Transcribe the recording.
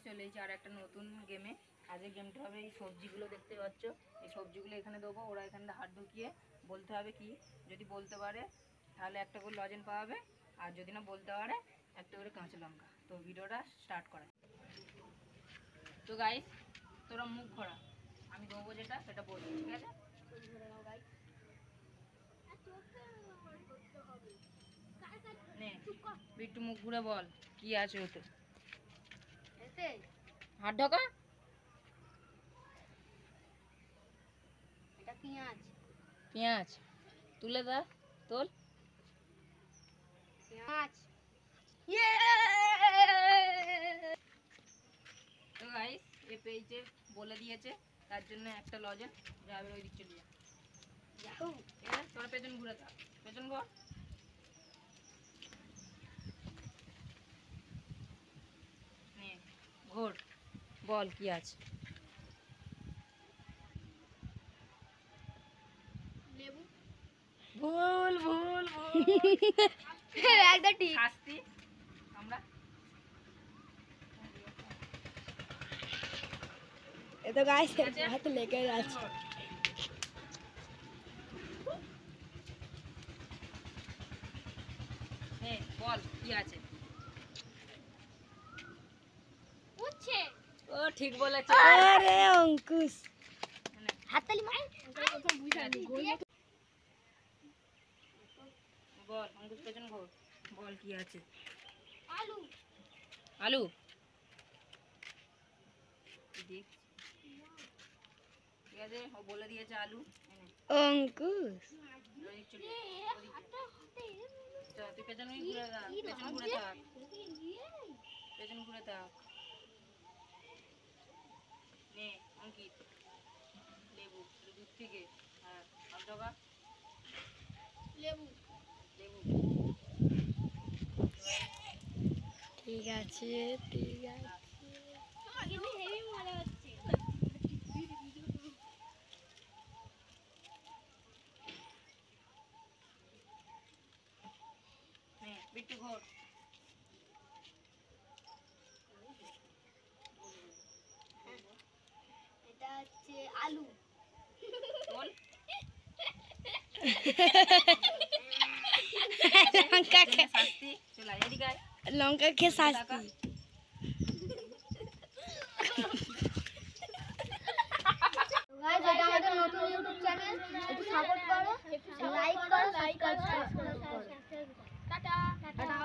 চলে এসেছি আর একটা নতুন গেমে। আজকের গেমটা হবে এই সবজিগুলো দেখতে পাচ্ছ, এই সবজিগুলো এখানে দেবো, ওরা এখানে হাত ঢুকিয়ে বলতে হবে কি, যদি বলতে পারে তাহলে একটা করে লজেন পাওয়াবে, আর যদি না বলতে পারে একটা করে কাঁচা লঙ্কা। তো ভিডিওটা স্টার্ট করা। তো গাইস তোরা মুখ ঘোরা, আমি দেবো যেটা সেটা বলবি, ঠিক আছে? নে একটু মুখ ঘুরে বল কি আছে ওতে। হাত ঢোকা। এটা পেঁয়াজ। পেঁয়াজ তুলে দা, তোল পেঁয়াজ। তো গাইস এ পেয়েছে, বলে দিয়েছে, তার জন্য একটা লজেন যাবে ওই দিক চলে যা। ঠিক আছে, তোরা পেছন ঘুরে থাক, পেছন ঘর। নে ঘোর, বল কি আছে। লেবু। ভুল ভুল ভুল। একদম ঠিক। শাস্তি আমরা এ তো গাইস হাতে লেগে যাচ্ছে। নে বল কি আছে। উচ্ছে। ও ঠিক বলেছে। আরে অঙ্কুশ হাততালি মার। বল অঙ্কুশ পেছন ঘোর, বল কি আছে। আলু। আলু দেখ, ঠিক আছে ও বলে দিয়েছে আলু। অঙ্কুশ তুই পেছন ঘুরে থাক, পেছন ঘুরে থাক, পেছন ঘুরে থাক। নে অঙ্কিত লেবু, দূর থেকে। হ্যাঁ আর ঢোকা। লেবু। লেবু ঠিক আছে ঠিক আছে। কিন্তু হেভি মজা হচ্ছে। নে বিট্টু ঘোর। এটা হচ্ছে আলু। বল লঙ্কা খেয়ে শাস্তি চলে আয়, এদিকে আয়। লঙ্কা খেয়ে শাস্তি। গাইস এটা আমাদের নতুন ইউটিউব চ্যানেল, একটু সাপোর্ট করো, লাইক করো, সাবস্ক্রাইব করো। Tata tata.